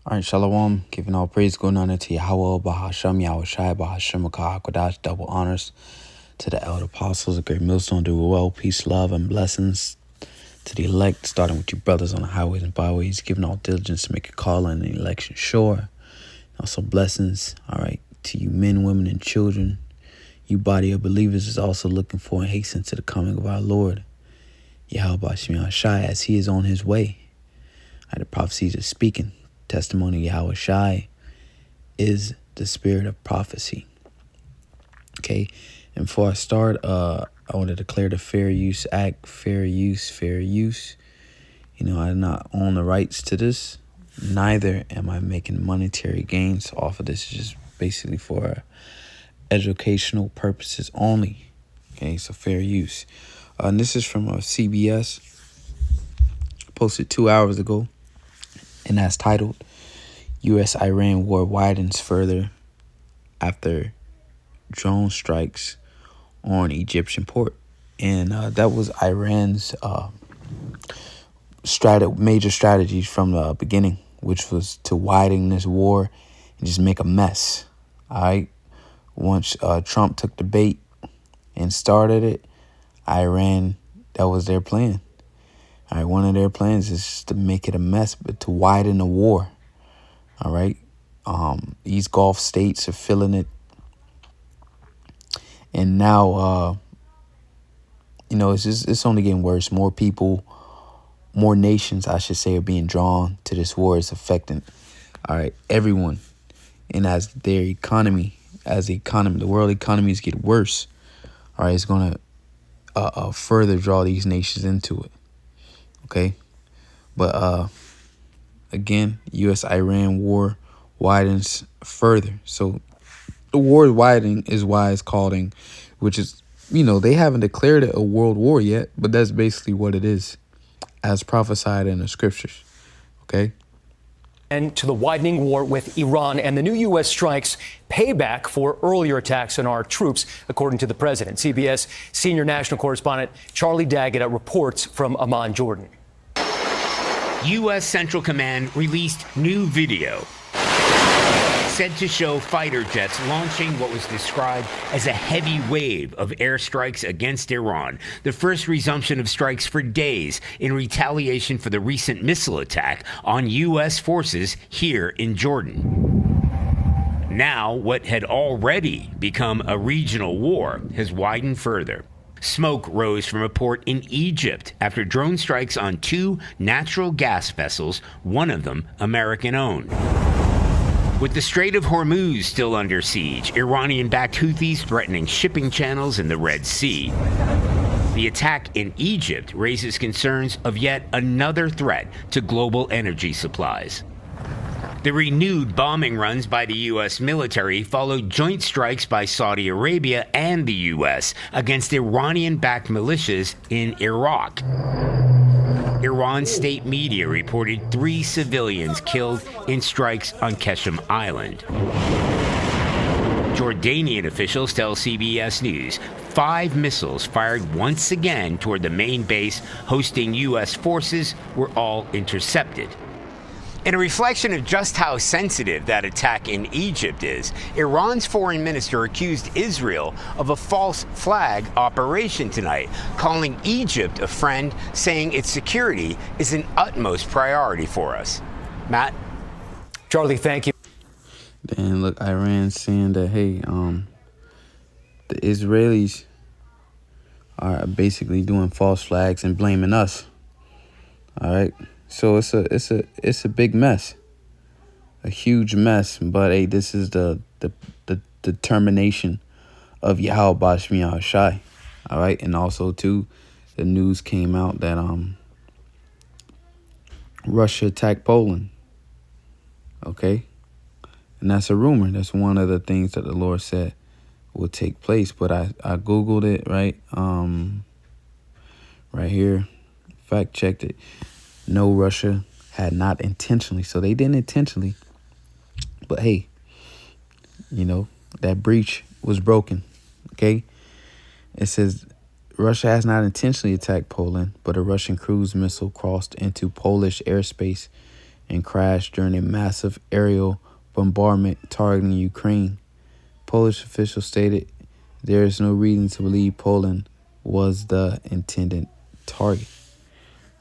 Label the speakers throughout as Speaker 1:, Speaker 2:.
Speaker 1: All right, Shalom. Giving all praise going on to Yahweh, Bahasham, Yahushai, Bahasham, Kodash, double honors to the elder apostles, the great millstone, do well, peace, love, and blessings to the elect, starting with you brothers on the highways and byways, giving all diligence to make a call and an election sure. Also blessings, all right, to you men, women, and children. You body of believers is also looking for and hasten to the coming of our Lord, Yahweh, Bahasham, Yahushai, as he is on his way. All right, the prophecies are speaking. Testimony Yahweh Shai is the spirit of prophecy. Okay, and before I start, I want to declare the Fair Use Act, fair use. You know, I do not own the rights to this. Neither am I making monetary gains off of this. It's just basically for educational purposes only. Okay, so fair use. And this is from CBS, posted 2 hours ago. And that's titled, U.S.-Iran War Widens Further After Drone Strikes on Egyptian Port. And that was Iran's major strategies from the beginning, which was to widen this war and just make a mess. All right. Once Trump took the bait and started it, Iran, that was their plan. All right, one of their plans is to make it a mess, but to widen the war. All right, these Gulf states are feeling it, and now, it's only getting worse. More people, more nations, I should say, are being drawn to this war. It's affecting, all right, everyone, and as the world economies get worse, all right, it's gonna further draw these nations into it. Okay, but again, U.S.-Iran war widens further. So the war widening is why it's calling, which is, they haven't declared it a world war yet, but that's basically what it is, as prophesied in the scriptures. Okay.
Speaker 2: And to the widening war with Iran and the new U.S. strikes payback for earlier attacks on our troops, according to the president. CBS senior national correspondent Charlie Daggett reports from Amman, Jordan.
Speaker 3: U.S. Central Command released new video said to show fighter jets launching what was described as a heavy wave of airstrikes against Iran, the first resumption of strikes for days in retaliation for the recent missile attack on U.S. forces here in Jordan. Now, what had already become a regional war has widened further. Smoke rose from a port in Egypt after drone strikes on 2 natural gas vessels, one of them American-owned. With the Strait of Hormuz still under siege, Iranian-backed Houthis threatening shipping channels in the Red Sea. The attack in Egypt raises concerns of yet another threat to global energy supplies. The renewed bombing runs by the U.S. military followed joint strikes by Saudi Arabia and the U.S. against Iranian-backed militias in Iraq. Iran's state media reported 3 civilians killed in strikes on Qeshm Island. Jordanian officials tell CBS News 5 missiles fired once again toward the main base hosting U.S. forces were all intercepted. In a reflection of just how sensitive that attack in Egypt is, Iran's foreign minister accused Israel of a false flag operation tonight, calling Egypt a friend, saying its security is an utmost priority for us. Matt?
Speaker 2: Charlie, thank you.
Speaker 1: Then look, Iran saying that, hey, the Israelis are basically doing false flags and blaming us. All right. So it's a big mess, a huge mess. But hey, this is the determination of Yahweh Bashmi Yahushai. All right, and also too, the news came out that Russia attacked Poland. Okay, and that's a rumor. That's one of the things that the Lord said will take place. But I googled it, right, right here, fact checked it. No, Russia had not intentionally. So they didn't intentionally. But hey, that breach was broken. Okay. It says Russia has not intentionally attacked Poland, but a Russian cruise missile crossed into Polish airspace and crashed during a massive aerial bombardment targeting Ukraine. Polish officials stated there is no reason to believe Poland was the intended target.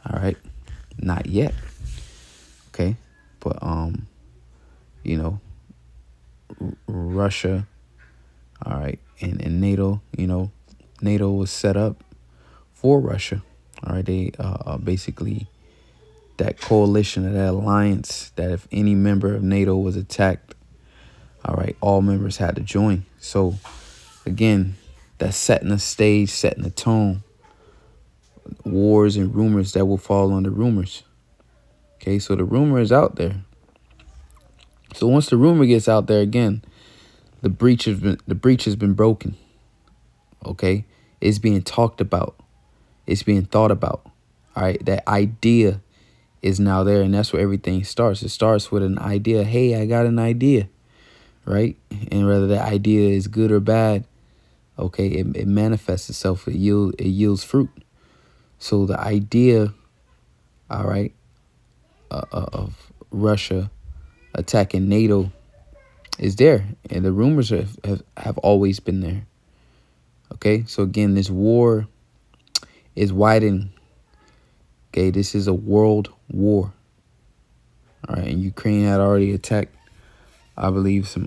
Speaker 1: All right, not yet. Okay, but you know, Russia, all right, and NATO, NATO was set up for Russia. All right, they basically that coalition, that alliance, that if any member of NATO was attacked, all right, all members had to join. So again, that's setting the stage, setting the tone. Wars and rumors that will fall under rumors. Okay, so the rumor is out there. So once the rumor gets out there again, the breach has been broken. Okay, it's being talked about. It's being thought about. All right, that idea is now there, and that's where everything starts. It starts with an idea. Hey, I got an idea, right? And whether that idea is good or bad, okay, it manifests itself. It yields fruit. So the idea, all right, of Russia attacking NATO is there, and the rumors have always been there. Okay, so again, this war is widening. Okay, this is a world war. All right, and Ukraine had already attacked, I believe, some,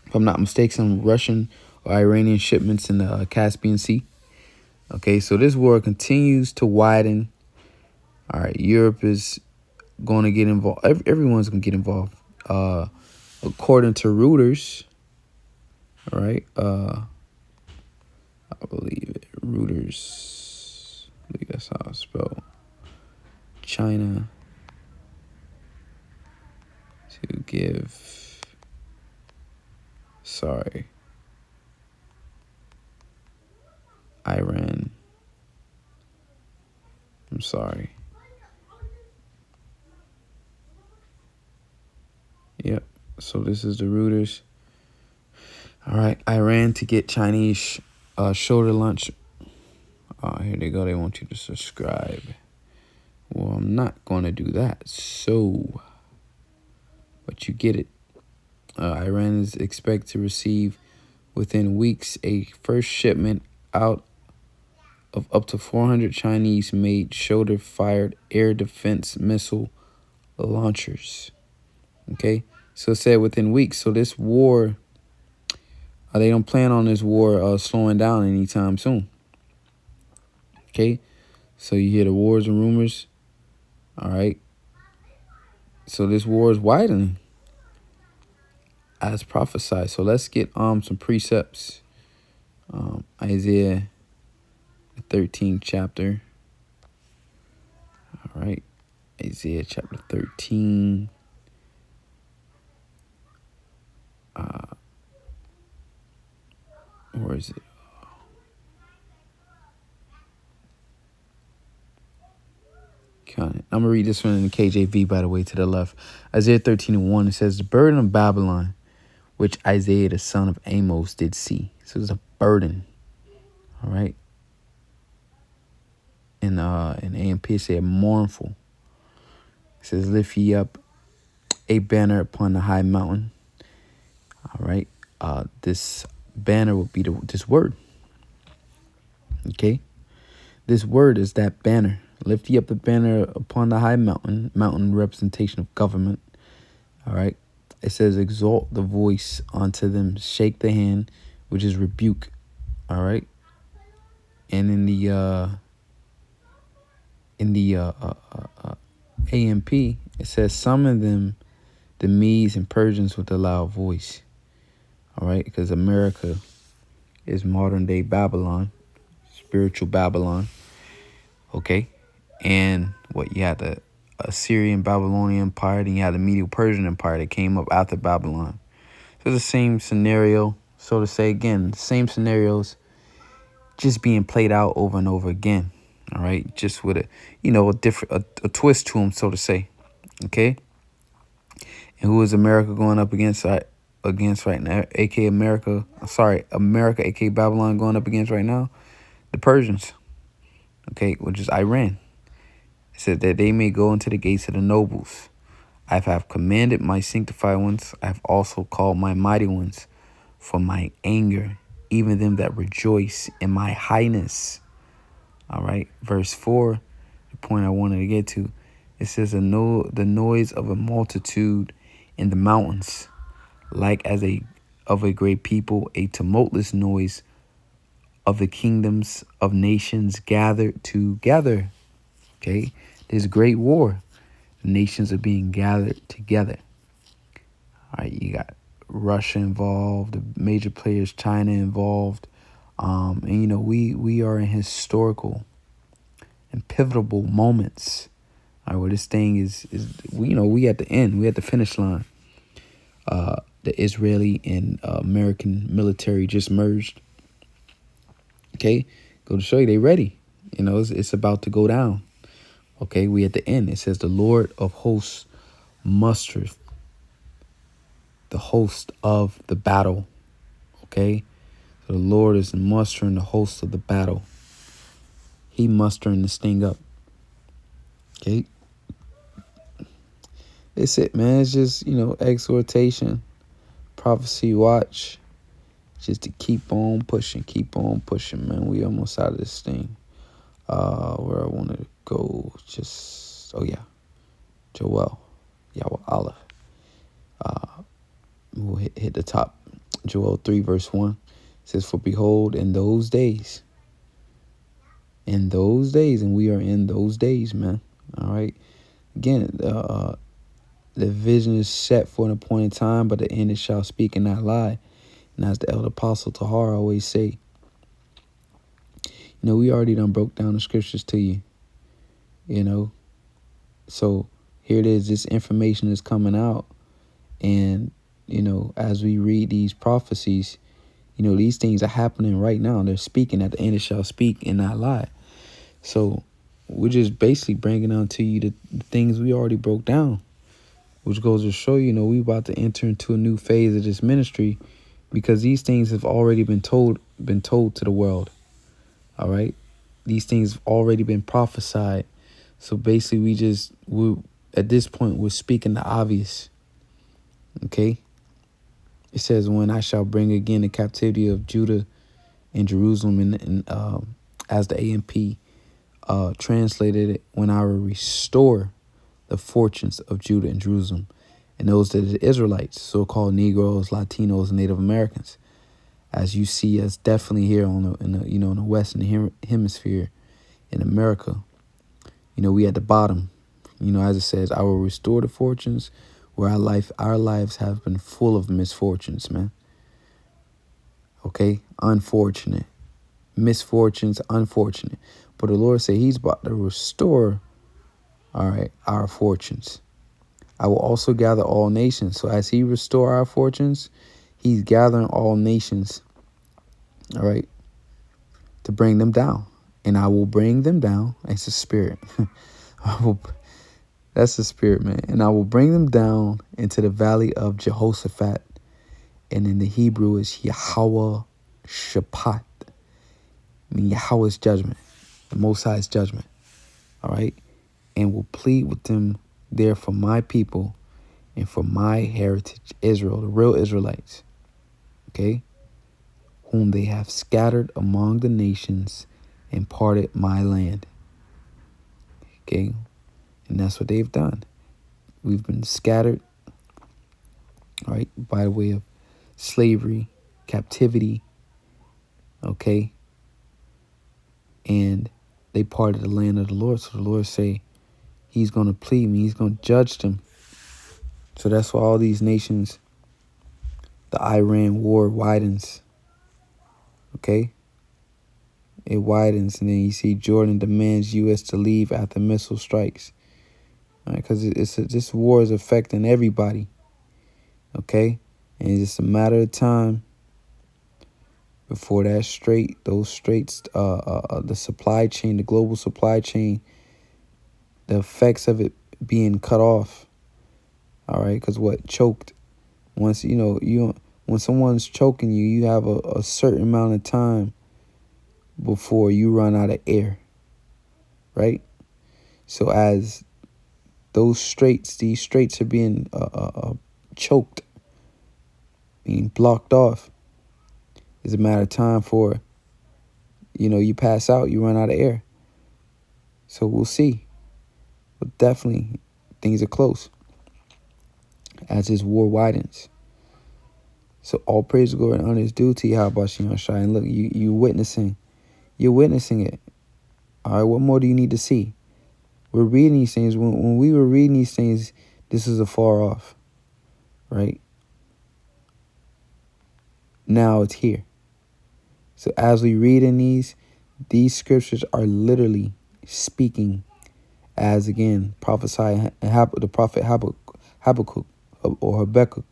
Speaker 1: if I'm not mistaken, some Russian or Iranian shipments in the Caspian Sea. Okay, so this war continues to widen. All right, Europe is going to get involved. Everyone's going to get involved. According to Reuters, all right, I believe Reuters, I think that's how I spell China to give, Iran, I'm sorry. Yep, so this is the Reuters. All right, Iran to get Chinese shoulder lunch. Here they go. They want you to subscribe. Well, I'm not going to do that. So, but you get it. Iran is expected to receive within weeks a first shipment out of up to 400 Chinese-made shoulder-fired air defense missile launchers. Okay, so it said within weeks. So this war, they don't plan on this war slowing down anytime soon. Okay, so you hear the wars and rumors. All right, so this war is widening as prophesied. So let's get some precepts. Isaiah 13th chapter. All right, Isaiah chapter 13. Where is it? I'm going to read this one in the KJV, by the way, to the left. Isaiah 13:1, it says, the burden of Babylon, which Isaiah the son of Amos did see. So it's a burden. All right. In AMP, it said mournful. It says, lift ye up a banner upon the high mountain. All right. This banner will be this word. Okay. This word is that banner. Lift ye up the banner upon the high mountain. Mountain representation of government. All right. It says, exalt the voice unto them. Shake the hand, which is rebuke. All right. And in the AMP, it says, summon them, the Medes and Persians, with a loud voice. All right, because America is modern day Babylon, spiritual Babylon. Okay, and what you had the Assyrian Babylonian Empire, then you had the Medo-Persian Empire that came up after Babylon. So the same scenario, so to say, again, the same scenarios just being played out over and over again. All right, just with a twist to them, so to say. Okay, and who is America going up against right now? A.K. America, A.K. Babylon going up against right now? The Persians. Okay, which is Iran. It says that they may go into the gates of the nobles. I have commanded my sanctified ones. I have also called my mighty ones for my anger, even them that rejoice in my highness. All right. Verse 4, the point I wanted to get to. It says, the noise of a multitude in the mountains, like as of a great people, a tumultuous noise of the kingdoms of nations gathered together. Okay. There's great war. The nations are being gathered together. All right, you got Russia involved, the major players, China involved. And, you know, we are in historical and pivotal moments. All right, where this thing is we at the end, we at the finish line. The Israeli and American military just merged. Okay, go to show you they ready. You know, it's about to go down. Okay, we at the end. It says the Lord of hosts mustereth the host of the battle. Okay, so the Lord is mustering the host of the battle. He mustering this thing up. Okay, it's it, man. It's just, you know, exhortation, prophecy, watch, just to keep on pushing, man. We almost out of this thing. Where I want to go, just Joel, Yahweh Allah. We'll hit the top. Joel 3 verse 1 says, for behold, in those days, and we are in those days, man. All right. Again, the vision is set for an appointed time, but the end it shall speak and not lie. And as the elder apostle Tahar always say, you know, we already done broke down the scriptures to you, you know. So here it is, this information is coming out. And, you know, as we read these prophecies, you know, these things are happening right now. They're speaking. At the end it shall speak and not lie. So we're just basically bringing out to you the things we already broke down, which goes to show, you know, we about to enter into a new phase of this ministry because these things have already been told to the world. All right. These things have already been prophesied. So basically we at this point, we're speaking the obvious. Okay. It says, when I shall bring again the captivity of Judah and Jerusalem, and as the AMP translated it, when I will restore the fortunes of Judah and Jerusalem, and those that are the Israelites, so-called Negroes, Latinos, and Native Americans, as you see us definitely here in the Western Hemisphere, in America. You know, we at the bottom. You know, as it says, I will restore the fortunes where our lives have been full of misfortunes, man. Okay, unfortunate, misfortunes, unfortunate. But the Lord said He's about to restore, all right, our fortunes. I will also gather all nations. So as He restore our fortunes, He's gathering all nations, all right, to bring them down. And I will bring them down. It's a spirit. That's the spirit, man. And I will bring them down into the valley of Jehoshaphat. And in the Hebrew is Yahweh Shaphat. I mean, Yahweh's judgment, the Most High's judgment. All right. And will plead with them there for my people and for my heritage, Israel, the real Israelites. Okay. Whom they have scattered among the nations and parted my land. Okay. And that's what they've done. We've been scattered, all right, by way of slavery, captivity, okay? And they parted the land of the Lord. So the Lord say He's going to plead me. He's going to judge them. So that's why all these nations, the Iran war widens, okay? It widens, and then you see Jordan demands U.S. to leave after missile strikes. Because this war is affecting everybody, okay? And it's just a matter of time before those straits, the supply chain, the global supply chain, the effects of it being cut off, all right? Because choked, once, when someone's choking you, you have a certain amount of time before you run out of air, right? So as these straits are being choked, being blocked off, it's a matter of time for, you pass out, you run out of air. So we'll see. But definitely, things are close as this war widens. So all praise, glory, and honor is due to Yahweh Shem Shai. And look, you're witnessing it. All right, what more do you need to see? We're reading these things. When we were reading these things, this is afar off, right? Now it's here. So as we read in these scriptures are literally speaking as, again, prophesied, the prophet Habakkuk or Habakkuk,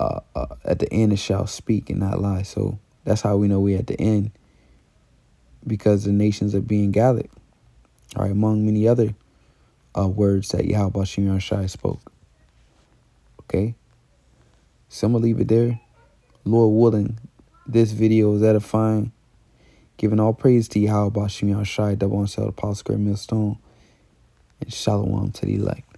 Speaker 1: at the end it shall speak and not lie. So that's how we know we're at the end, because the nations are being gathered, all right, among many other words that Yahweh Shem Shai spoke. Okay, so I'm going to leave it there. Lord willing, this video is edifying. Giving all praise to Yahweh Shem Shai, double on cell, apostle, great millstone, and shalom to the elect.